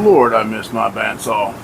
Lord, I miss my bandsaw.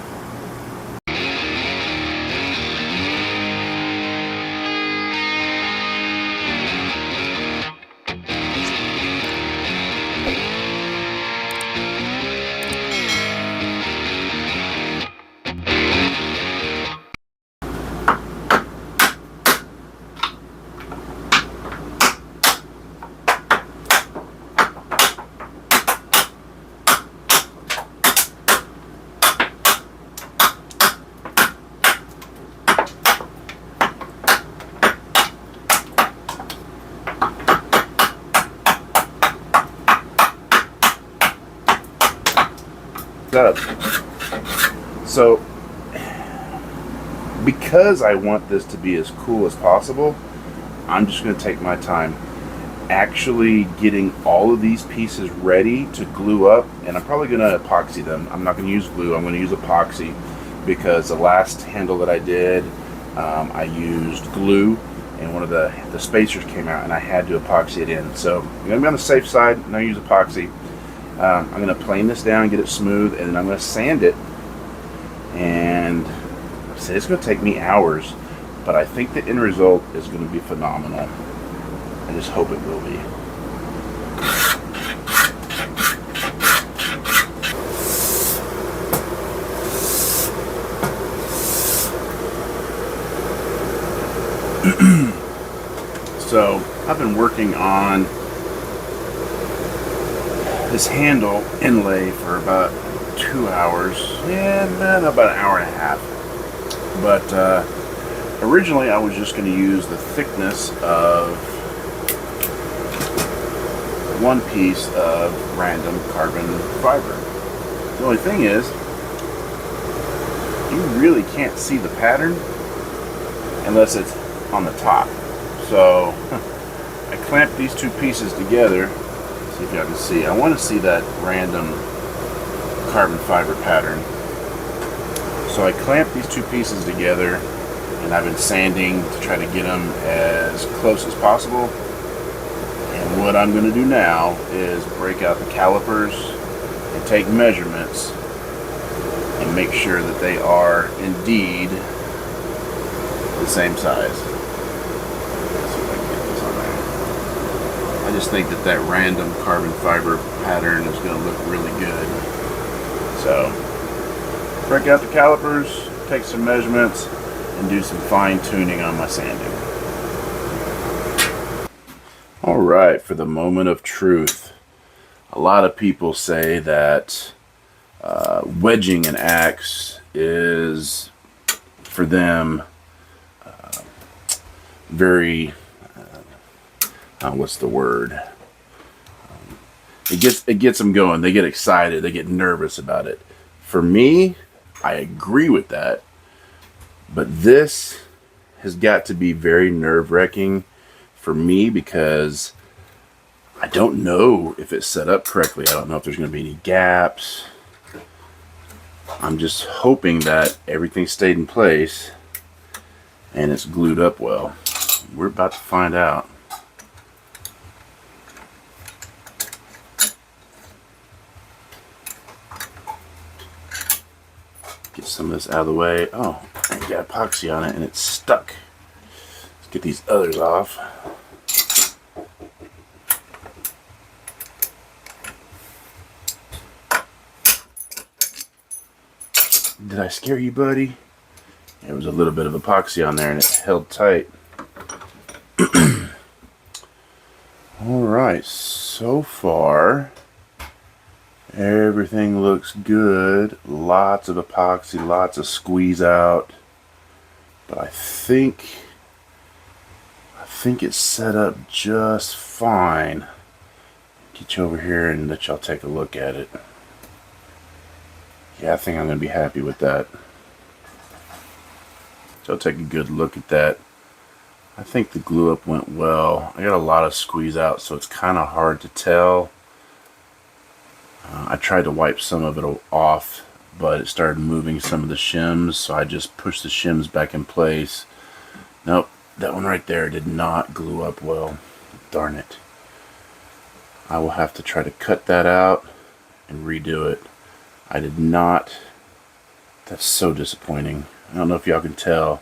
Up. So because I want this to be as cool as possible, I'm just going to take my time actually getting all of these pieces ready to glue up, and I'm probably going to epoxy them. I'm not going to use glue, I'm going to use epoxy, because the last handle that I did, I used glue and one of the spacers came out and I had to epoxy it in. So I'm going to be on the safe side and I use epoxy. I'm going to plane this down, get it smooth, and then I'm going to sand it. And so it's going to take me hours, but I think the end result is going to be phenomenal. I just hope it will be. So I've been working on this handle inlay for about 2 hours, about an hour and a half. But originally I was just going to use the thickness of one piece of random carbon fiber. The only thing is, you really can't see the pattern unless it's on the top. So I clamped these two pieces together. See if y'all can see. I want to see that random carbon fiber pattern. So I clamped these two pieces together, and I've been sanding to try to get them as close as possible. And what I'm going to do now is break out the calipers and take measurements and make sure that they are indeed the same size. I just think that that random carbon fiber pattern is going to look really good. So, break out the calipers, take some measurements, and do some fine tuning on my sanding. Alright, for the moment of truth. A lot of people say that wedging an axe is, for them, very... what's the word? It gets them going. They get excited. They get nervous about it. For me, I agree with that. But this has got to be very nerve-wracking for me because I don't know if it's set up correctly. I don't know if there's going to be any gaps. I'm just hoping that everything stayed in place and it's glued up well. We're about to find out. Get some of this out of the way. Oh, I got epoxy on it and it's stuck. Let's get these others off. Did I scare you, buddy? There was a little bit of epoxy on there and it held tight. Alright, so far everything looks good. Lots of epoxy, lots of squeeze out. But I think it's set up just fine. Get you over here and let y'all take a look at it. Yeah, I think I'm going to be happy with that. So I'll take a good look at that. I think the glue up went well. I got a lot of squeeze out, so it's kind of hard to tell. I tried to wipe some of it off, but it started moving some of the shims, so I just pushed the shims back in place. Nope, that one right there did not glue up well. Darn it. I will have to try to cut that out and redo it. I did not. That's so disappointing. I don't know if y'all can tell.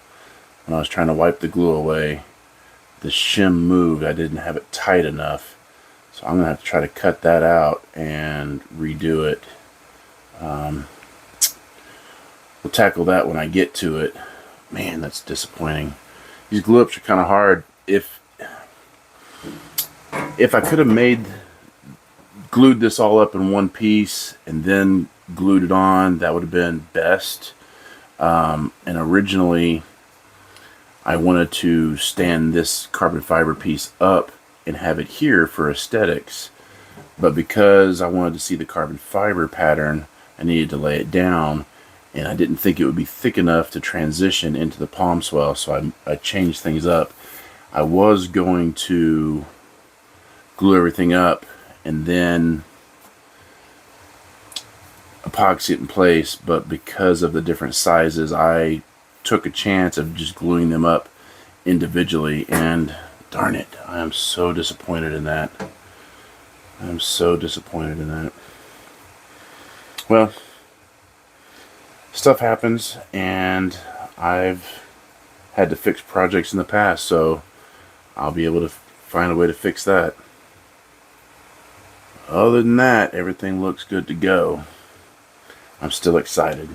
When I was trying to wipe the glue away, the shim moved. I didn't have it tight enough. So I'm going to have to try to cut that out and redo it. We'll tackle that when I get to it. Man, that's disappointing. These glue ups are kind of hard. If I could have glued this all up in one piece and then glued it on, that would have been best. And originally I wanted to stand this carbon fiber piece up and have it here for aesthetics, but because I wanted to see the carbon fiber pattern, I needed to lay it down, and I didn't think it would be thick enough to transition into the palm swell, so I changed things up. I was going to glue everything up and then epoxy it in place, but because of the different sizes, I took a chance of just gluing them up individually, and darn it, I am so disappointed in that. I'm so disappointed in that. Well, stuff happens, and I've had to fix projects in the past, so I'll be able to find a way to fix that. Other than that, everything looks good to go. I'm still excited.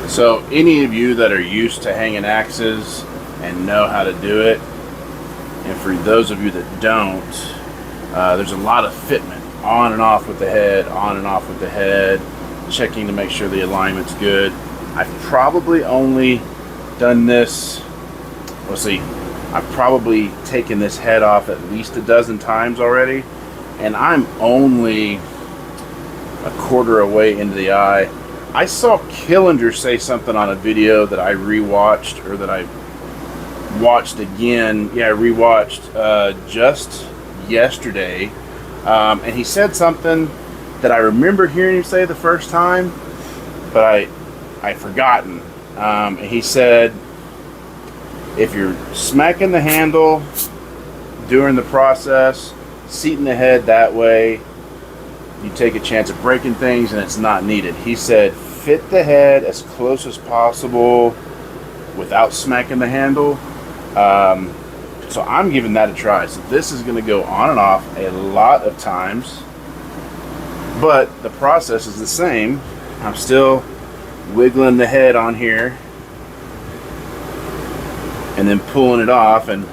So any of you that are used to hanging axes and know how to do it, and for those of you that don't, there's a lot of fitment on and off with the head, on and off with the head, checking to make sure the alignment's good. I've probably only done this, let's see, I've probably taken this head off at least a dozen times already, and I'm only a quarter away into the eye. I saw Killinger say something on a video that I rewatched, or that I watched again. Yeah, I rewatched just yesterday. And he said something that I remember hearing him say the first time, but I'd forgotten. And he said, if you're smacking the handle during the process, seating the head that way, you take a chance of breaking things and it's not needed. He said, fit the head as close as possible without smacking the handle. So I'm giving that a try. So this is going to go on and off a lot of times, but the process is the same. I'm still wiggling the head on here and then pulling it off and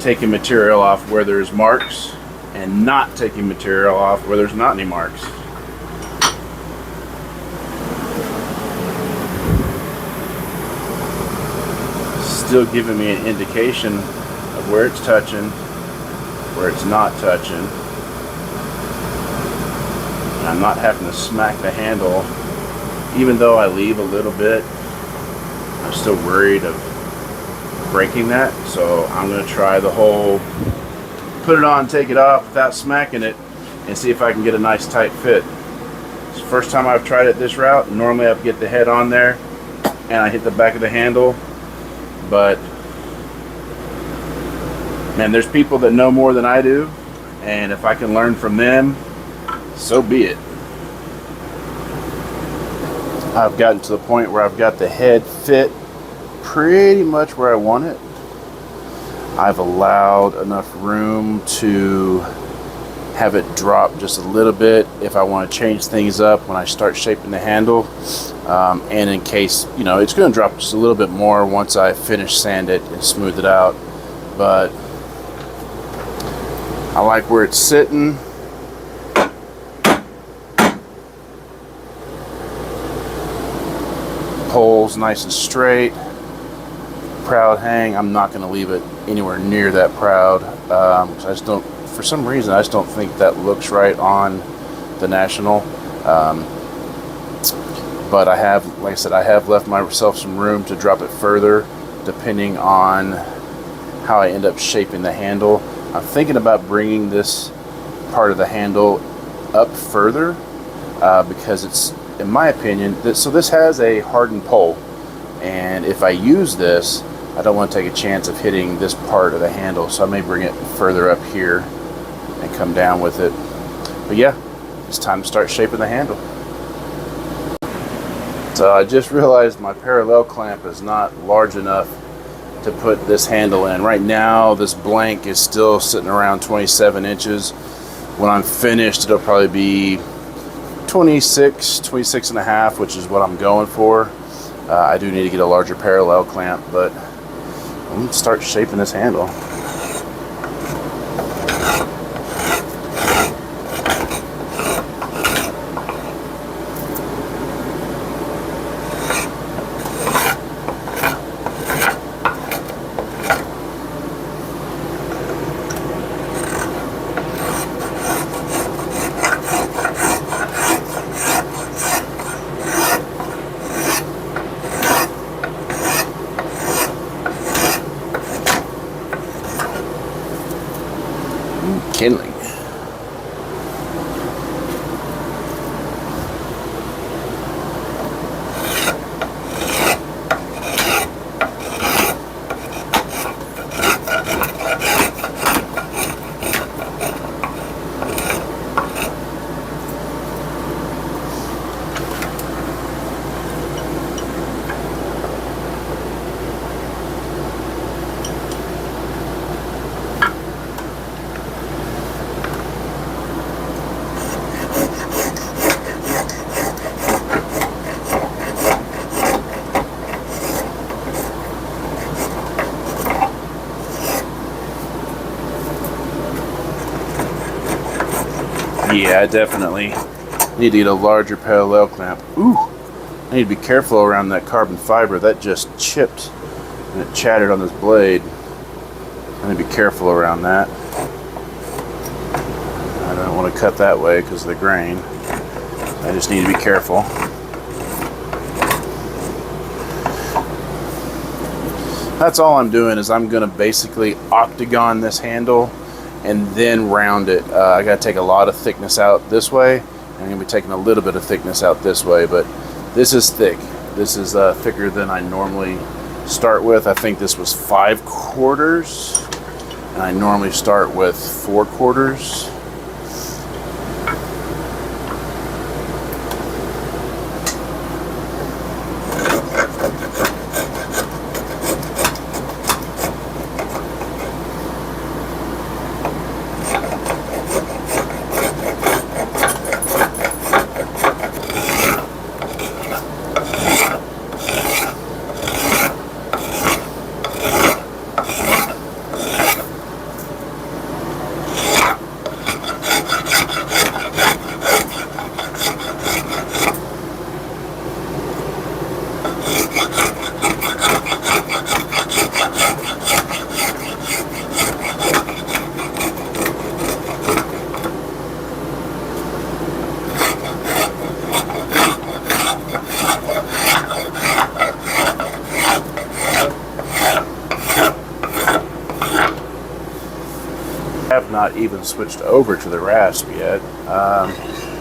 taking material off where there's marks, and not taking material off where there's not any marks. Still giving me an indication of where it's touching, where it's not touching. And I'm not having to smack the handle. Even though I leave a little bit, I'm still worried of breaking that. So I'm going to try the whole put it on, take it off without smacking it, and see if I can get a nice tight fit. It's the first time I've tried it this route. Normally I get the head on there and I hit the back of the handle, but man, there's people that know more than I do, and if I can learn from them, so be it. I've gotten to the point where I've got the head fit pretty much where I want it. I've allowed enough room to have it drop just a little bit if I want to change things up when I start shaping the handle, and in case, you know, it's going to drop just a little bit more once I finish sand it and smooth it out. But I like where it's sitting. Pole's nice and straight. Proud hang, I'm not going to leave it anywhere near that proud. I just don't, for some reason, I just don't think that looks right on the National. but I have, like I said, I have left myself some room to drop it further depending on how I end up shaping the handle. I'm thinking about bringing this part of the handle up further because it's, in my opinion, so this has a hardened pole, and if I use this, I don't want to take a chance of hitting this part of the handle, so I may bring it further up here and come down with it. But yeah, it's time to start shaping the handle. So I just realized my parallel clamp is not large enough to put this handle in. Right now this blank is still sitting around 27 inches. When I'm finished, it'll probably be 26 and a half, which is what I'm going for. I do need to get a larger parallel clamp, but I'm going to start shaping this handle. Kindling. Yeah, I definitely need to get a larger parallel clamp. Ooh, I need to be careful around that carbon fiber. That just chipped and it chattered on this blade. I need to be careful around that. I don't want to cut that way because of the grain. I just need to be careful. That's all I'm doing, is I'm going to basically octagon this handle and then round it. I got to take a lot of thickness out this way. I'm going to be taking a little bit of thickness out this way, but this is thick. This is thicker than I normally start with. I think this was 5/4, and I normally start with 4/4. Have not even switched over to the rasp yet.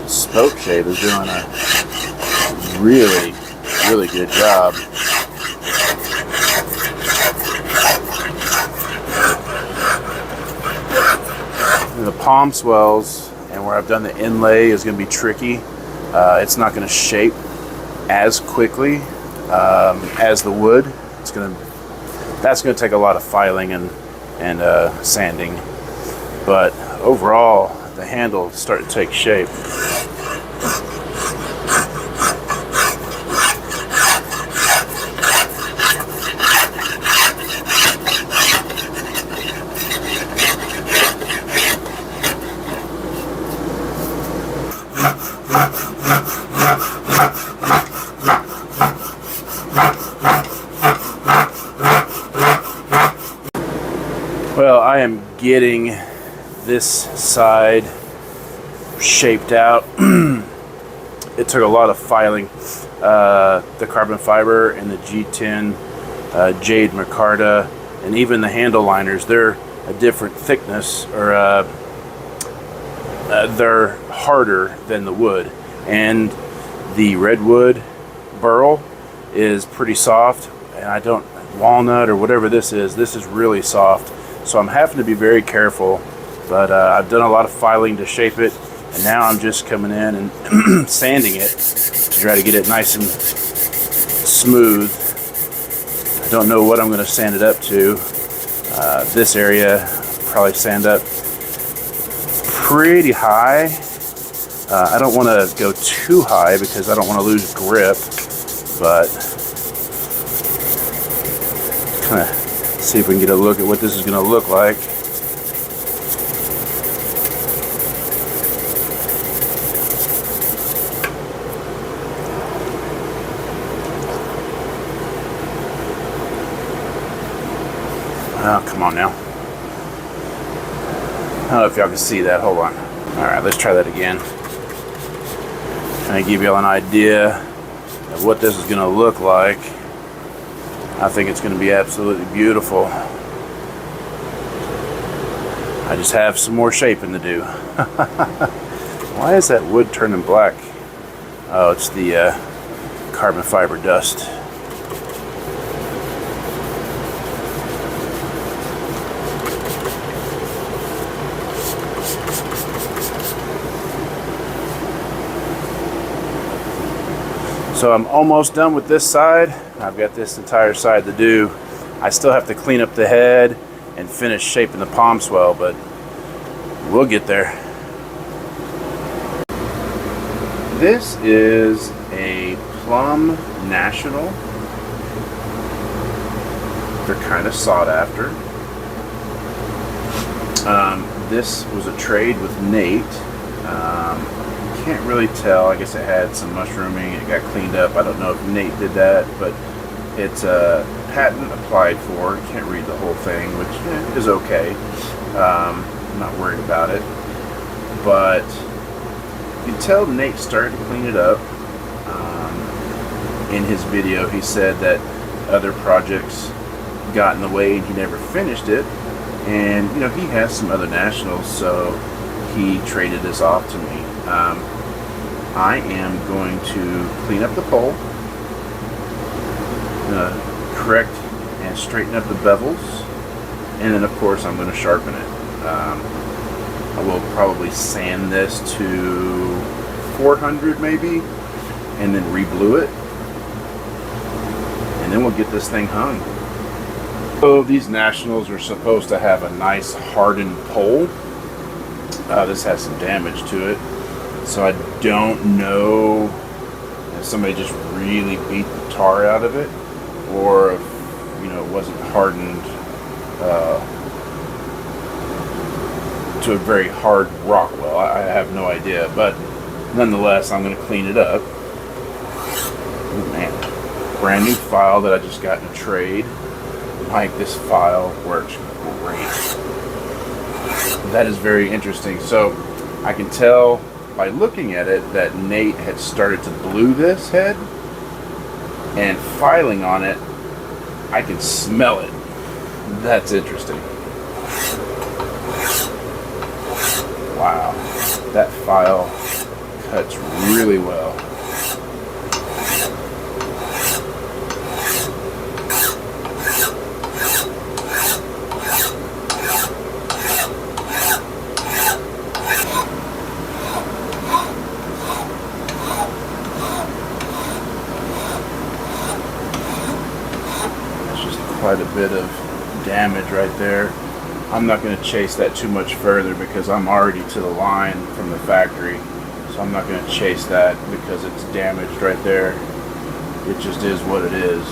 Spoke Shave is doing a really good job. The palm swells and where I've done the inlay is going to be tricky. It's not going to shape as quickly as the wood. That's going to take a lot of filing and sanding. But overall, the handle is starting to take shape. Well, I am getting this side shaped out. it took a lot of filing. The carbon fiber and the G10 jade micarta, and even the handle liners, they're a different thickness, or they're harder than the wood. And the redwood burl is pretty soft, and I don't, walnut or whatever this is really soft. So I'm having to be very careful, but I've done a lot of filing to shape it, and now I'm just coming in and sanding it to try to get it nice and smooth. I don't know what I'm going to sand it up to. This area probably sand up pretty high. I don't want to go too high because I don't want to lose grip, but kind of see if we can get a look at what this is going to look like. Oh, come on now. I don't know if y'all can see that. Hold on. Alright, let's try that again. Kind of give y'all an idea of what this is going to look like. I think it's going to be absolutely beautiful. I just have some more shaping to do. Why is that wood turning black? Oh, it's the carbon fiber dust. So I'm almost done with this side. I've got this entire side to do. I still have to clean up the head and finish shaping the palm swell, but we'll get there. This is a Plumb National. They're kind of sought after. This was a trade with Nate. Can't really tell. I guess it had some mushrooming. It got cleaned up. I don't know if Nate did that, but it's a patent applied for. Can't read the whole thing, which is okay. I'm not worried about it, but you can tell Nate started to clean it up. In his video, he said that other projects got in the way and he never finished it. And you know, he has some other nationals, so he traded this off to me. I am going to clean up the pole, correct and straighten up the bevels, and then of course I'm going to sharpen it. I will probably sand this to 400 maybe, and then re-blue it, and then we'll get this thing hung. So these nationals are supposed to have a nice hardened pole. This has some damage to it. So I don't know if somebody just really beat the tar out of it, or if, you know, it wasn't hardened to a very hard rock well. I have no idea, but nonetheless, I'm going to clean it up. Oh man, brand new file that I just got in a trade. Like, this file works great. That is very interesting. So I can tell by looking at it that Nate had started to blue this head, and filing on it, I can smell it. That's interesting. Wow, that file cuts really well. Quite a bit of damage right there. I'm not going to chase that too much further because I'm already to the line from the factory, so I'm not going to chase that because it's damaged right there. It just is what it is.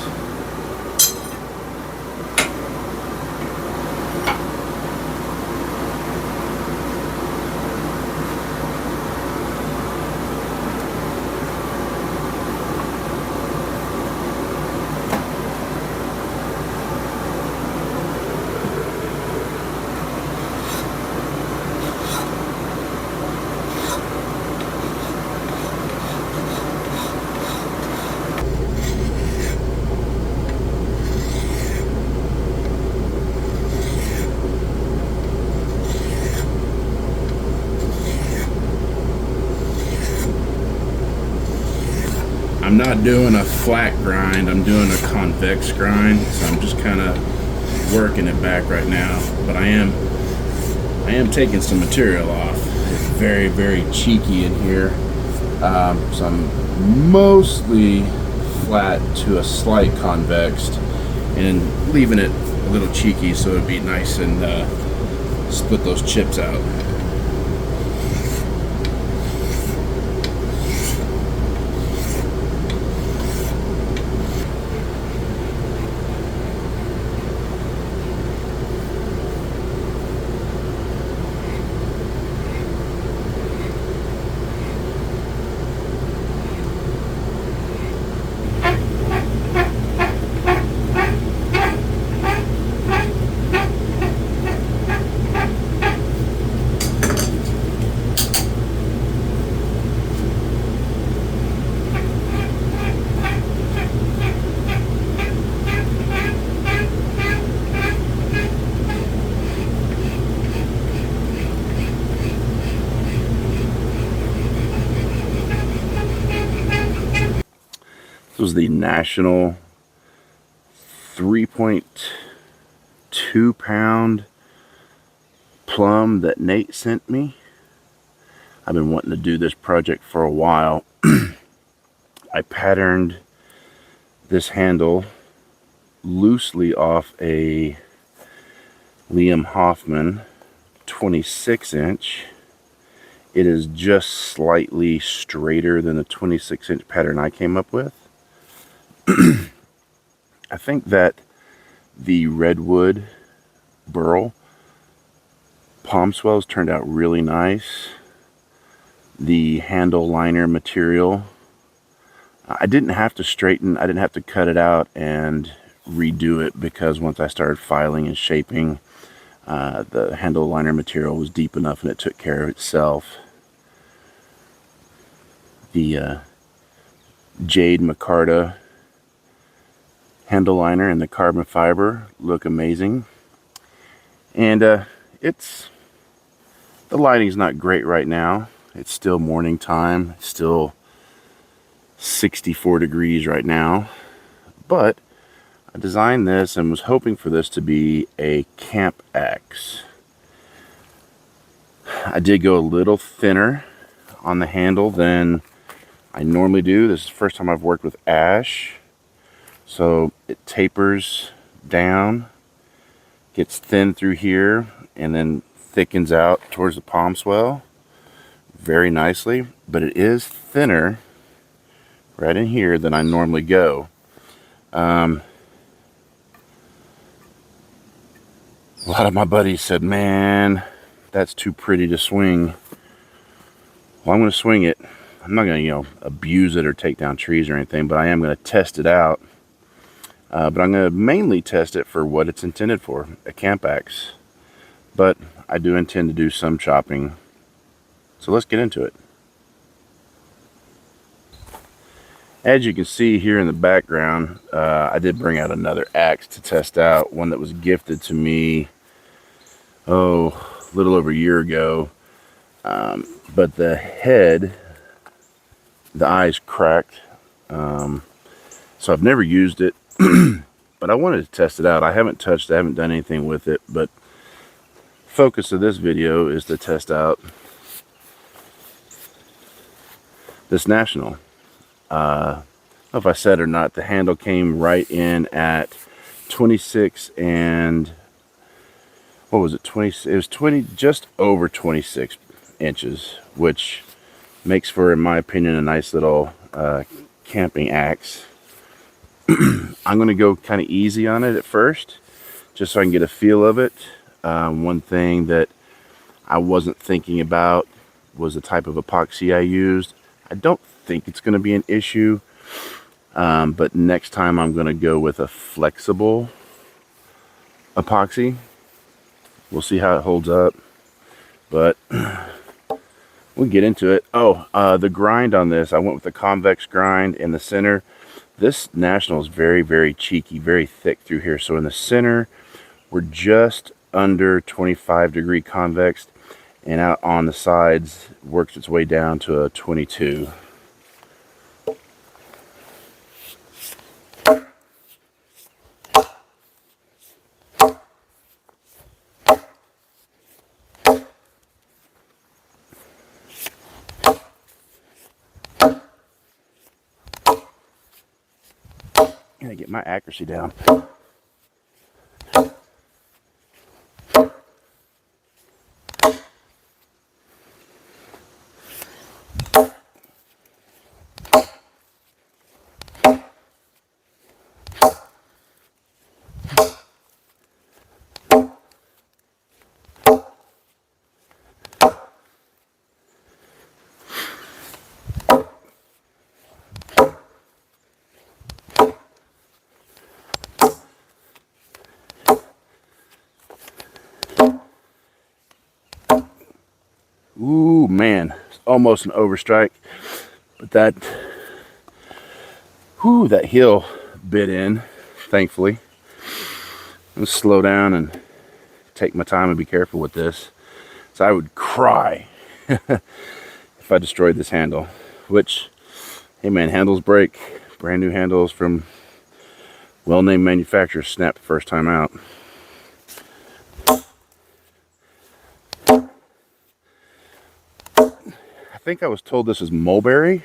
I'm not doing a flat grind, I'm doing a convex grind, so I'm just kind of working it back right now. But I am taking some material off. It's very, very cheeky in here. So I'm mostly flat to a slight convexed and leaving it a little cheeky so it'd be nice and split those chips out. This was the National 3.2 pound Plumb that Nate sent me. I've been wanting to do this project for a while. I patterned this handle loosely off a Liam Hoffman 26 inch. It is just slightly straighter than the 26 inch pattern I came up with. I think that the redwood burl palm swells turned out really nice. The handle liner material, I didn't have to straighten, I didn't have to cut it out and redo it, because once I started filing and shaping, the handle liner material was deep enough and it took care of itself. The jade micarta handle liner and the carbon fiber look amazing. And the lighting's not great right now. It's still morning time. It's still 64 degrees right now. But I designed this and was hoping for this to be a camp axe. I did go a little thinner on the handle than I normally do. This is the first time I've worked with ash. So it tapers down, gets thin through here, and then thickens out towards the palm swell very nicely. But it is thinner right in here than I normally go. A lot of my buddies said, man, that's too pretty to swing. Well, I'm going to swing it. I'm not going to, abuse it or take down trees or anything, but I am going to test it out. But I'm going to mainly test it for what it's intended for, a camp axe. But I do intend to do some chopping. So let's get into it. As you can see here in the background, I did bring out another axe to test out, one that was gifted to me, a little over a year ago. But the head, the eye's cracked, so I've never used it. But I wanted to test it out. I haven't touched it, I haven't done anything with it, but the focus of this video is to test out this National. I don't know if I said or not, the handle came right in at 26 and what was it, 20? It was 20, just over 26 inches, which makes for, in my opinion, a nice little camping axe. I'm going to go kind of easy on it at first, just so I can get a feel of it. One thing that I wasn't thinking about was the type of epoxy I used. I don't think it's going to be an issue, but next time I'm going to go with a flexible epoxy. We'll see how it holds up, but we'll get into it. The grind on this, I went with the convex grind in the center. This National is very, very cheeky, very thick through here. So in the center, we're just under 25 degree convex, and out on the sides works its way down to a 22. get my accuracy down. Ooh, man, it's almost an overstrike, but that heel bit in, thankfully. Let's slow down and take my time and be careful with this. So I would cry if I destroyed this handle, which, hey man, handles break. Brand new handles from well-named manufacturers snap the first time out. I think I was told this is mulberry.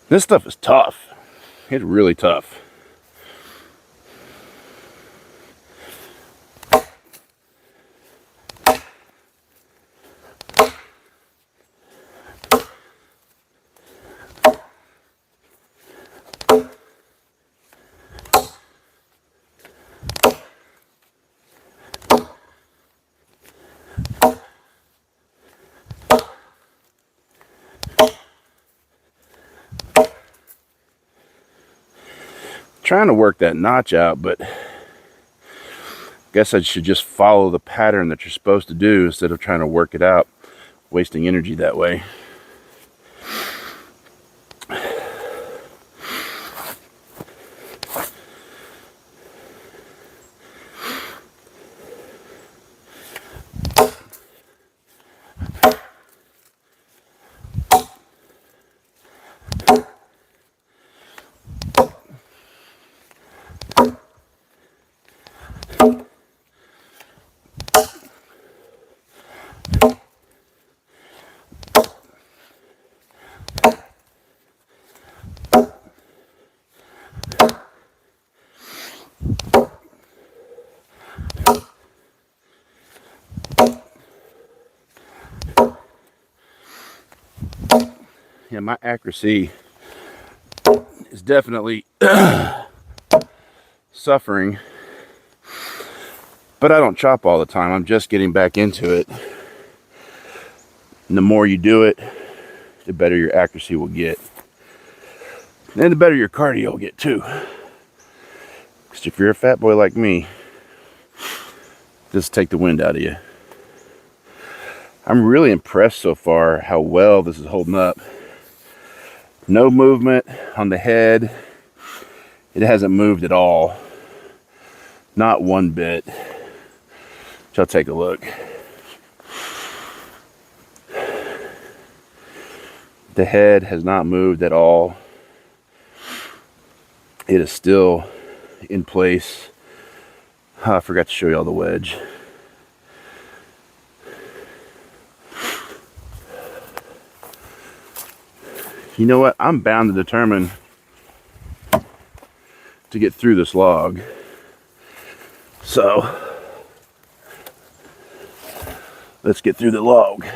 This stuff is tough. It's really tough. Trying to work that notch out, but I guess I should just follow the pattern that you're supposed to do instead of trying to work it out, wasting energy that way. Yeah, my accuracy is definitely suffering, but I don't chop all the time. I'm just getting back into it. And the more you do it, the better your accuracy will get. And the better your cardio will get too. Because if you're a fat boy like me, this will take the wind out of you. I'm really impressed so far how well this is holding up. No movement on the head. It hasn't moved at all. Not one bit. So I'll take a look. The head has not moved at all. It is still in place. Oh, I forgot to show you all the wedge. You know what? I'm bound to determine to get through this log. So let's get through the log.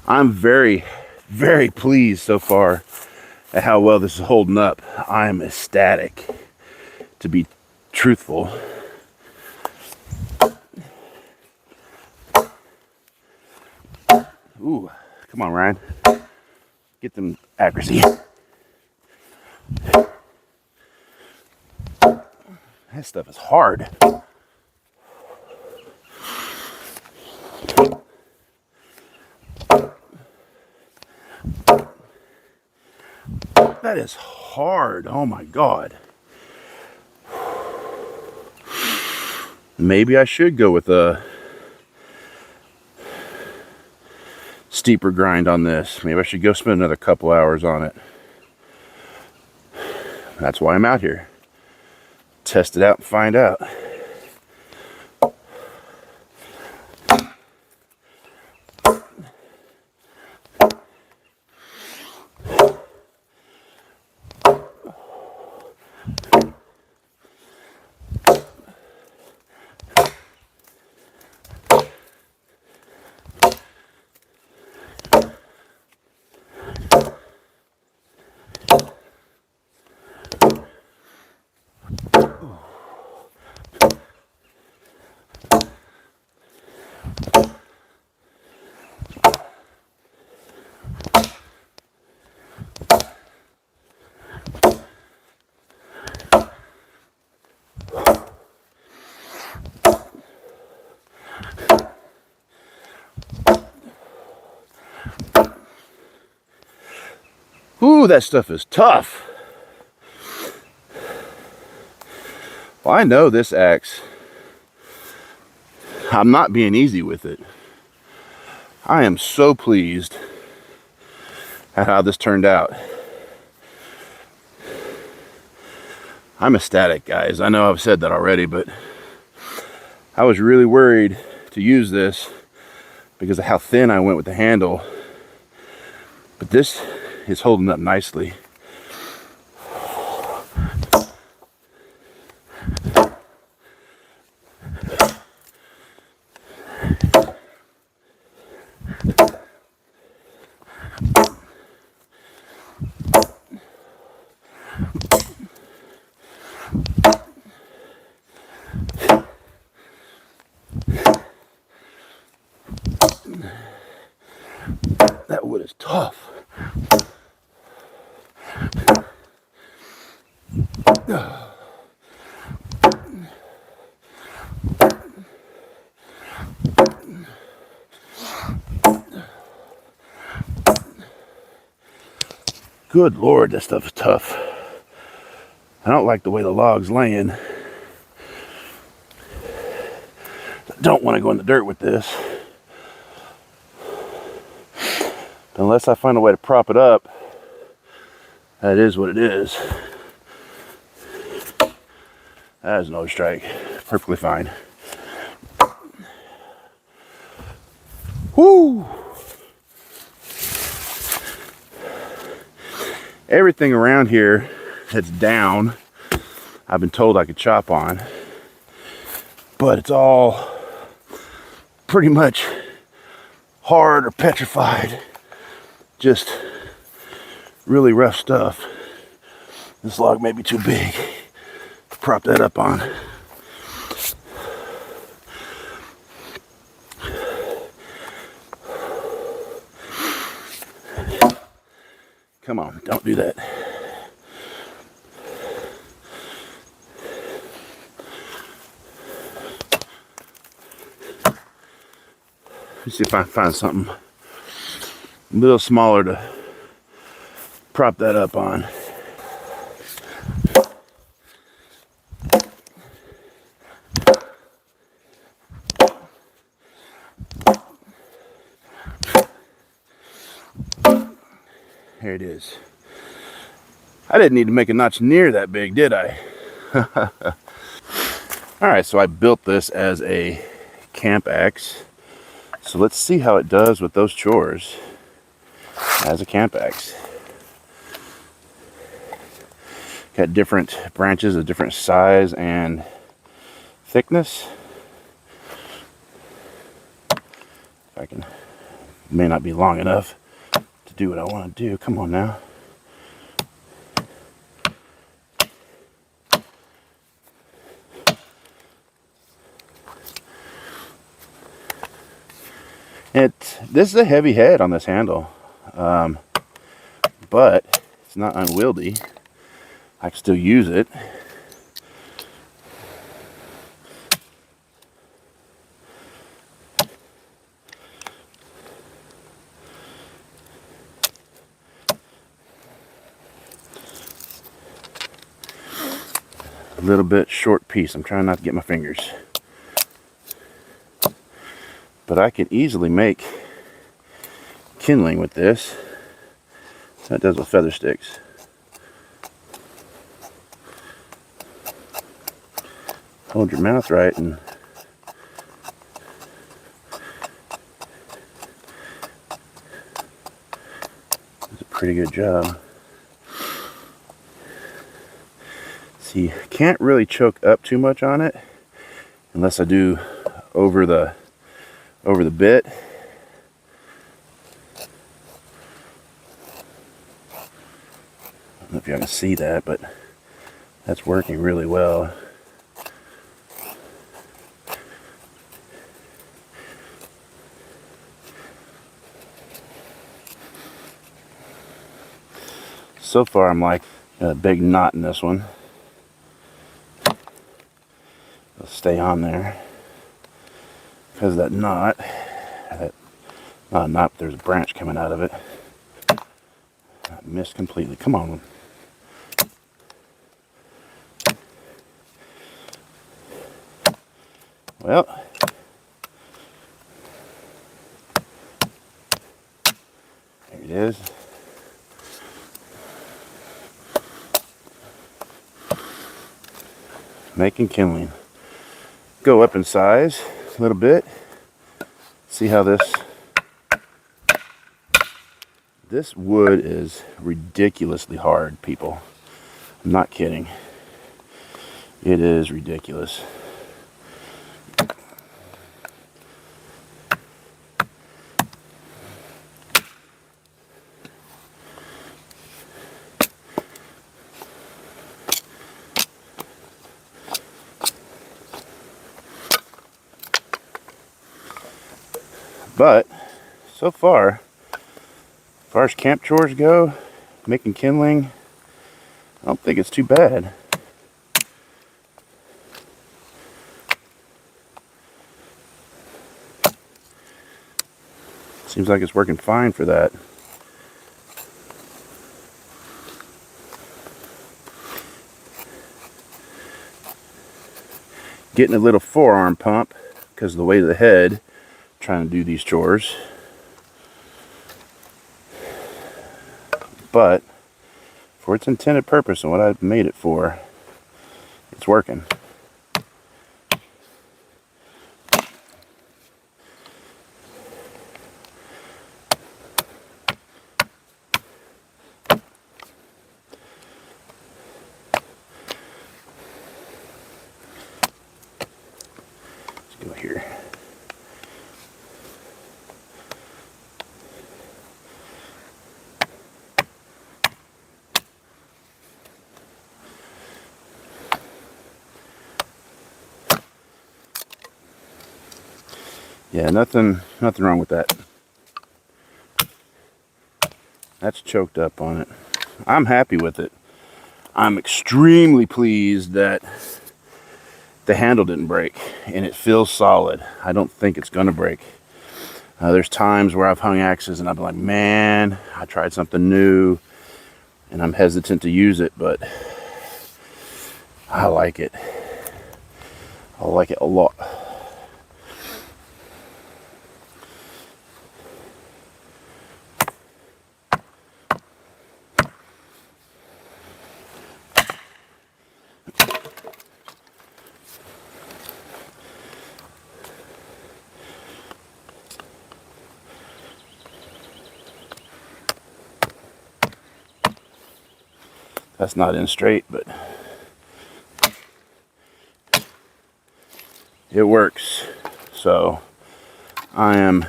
I'm very, very pleased so far at how well this is holding up. I am ecstatic, to be truthful. Ooh, come on, Ryan. Get them accuracy. That stuff is hard. That is hard. Oh my God. Maybe I should go with a steeper grind on this. Maybe I should go spend another couple hours on it. That's why I'm out here. Test it out and find out. Ooh, that stuff is tough. Well, I know this axe, I'm not being easy with it. I am so pleased at how this turned out. I'm ecstatic, guys. I know I've said that already, but I was really worried to use this because of how thin I went with the handle. But this is holding up nicely. That wood is tough. Good Lord, that stuff is tough. I don't like the way the log's laying. I don't want to go in the dirt with this. Unless I find a way to prop it up, that is what it is. That is no strike. Perfectly fine. Woo! Everything around here that's down, I've been told I could chop on. But it's all pretty much hard or petrified. Just really rough stuff. This log may be too big to prop that up on. Come on, don't do that. Let's see if I can find something a little smaller to prop that up on. There it is. I didn't need to make a notch near that big, did I? Alright, so I built this as a camp axe. So let's see how it does with those chores as a camp axe. Got different branches of different size and thickness. If I can, may not be long enough to do what I want to do. Come on now. This is a heavy head on this handle, but it's not unwieldy. I can still use it. A little bit short piece. I'm trying not to get my fingers. But I can easily make kindling with this. That does with feather sticks. Hold your mouth right and does a pretty good job. See, can't really choke up too much on it unless I do over the bit. I don't know if y'all can see that, but that's working really well. So far I'm like a big knot in this one. It'll stay on there because that knot, not a knot, there's a branch coming out of it. missed completely. Come on. Well, there it is. Making kindling. Go up in size a little bit. See how this wood is ridiculously hard, people. I'm not kidding. It is ridiculous. But so far, as far as camp chores go, making kindling, I don't think it's too bad. Seems like it's working fine for that. Getting a little forearm pump because of the weight of the head, trying to do these chores. But for its intended purpose and what I've made it for, it's working. Let's go here. Yeah, nothing wrong with that. That's choked up on it. I'm happy with it. I'm extremely pleased that the handle didn't break and it feels solid. I don't think it's gonna break. There's times where I've hung axes and I've been like, man, I tried something new and I'm hesitant to use it, but I like it. I like it a lot. That's not in straight, but it works. So I am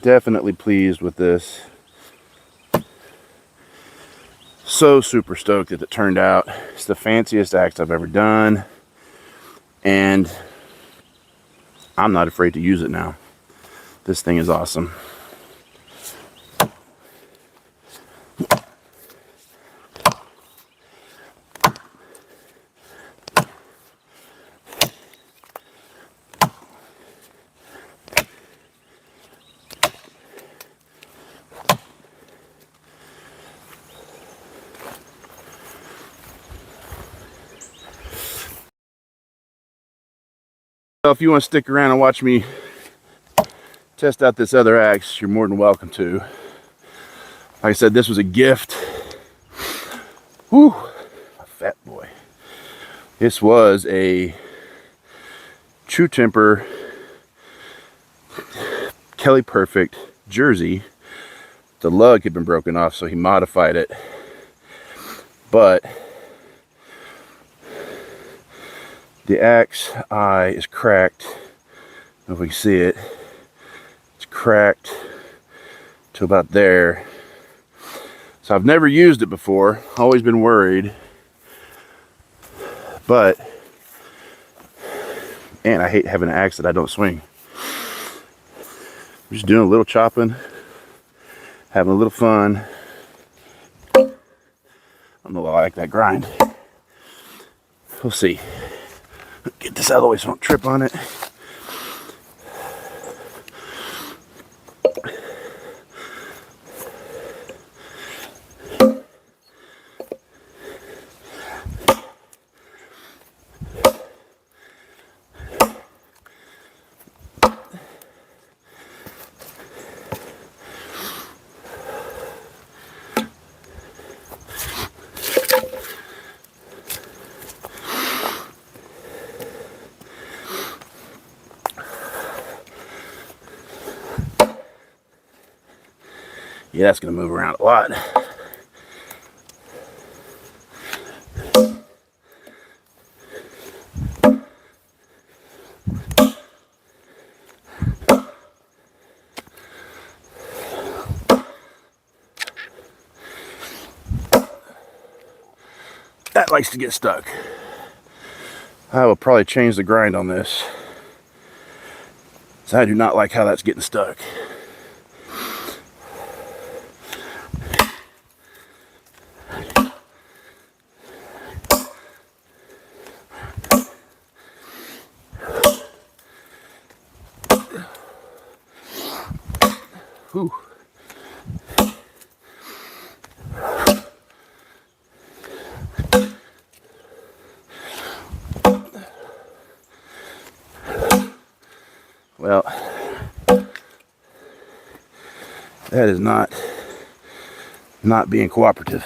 definitely pleased with this. So super stoked that it turned out. It's the fanciest axe I've ever done, and I'm not afraid to use it now. This thing is awesome. So if you want to stick around and watch me test out this other axe, you're more than welcome to. Like I said, this was a gift. Whew, a fat boy. This was a True Temper Kelly Perfect Jersey. The lug had been broken off, so he modified it. But the axe eye is cracked. I don't know if we can see it. It's cracked to about there. So I've never used it before. Always been worried. But, and I hate having an axe that I don't swing. I'm just doing a little chopping, having a little fun. I don't know if I like that grind. We'll see. Get this out of the way so I don't trip on it. Yeah, that's going to move around a lot. That likes to get stuck. I will probably change the grind on this. So I do not like how that's getting stuck. Whew. Well, that is not being cooperative.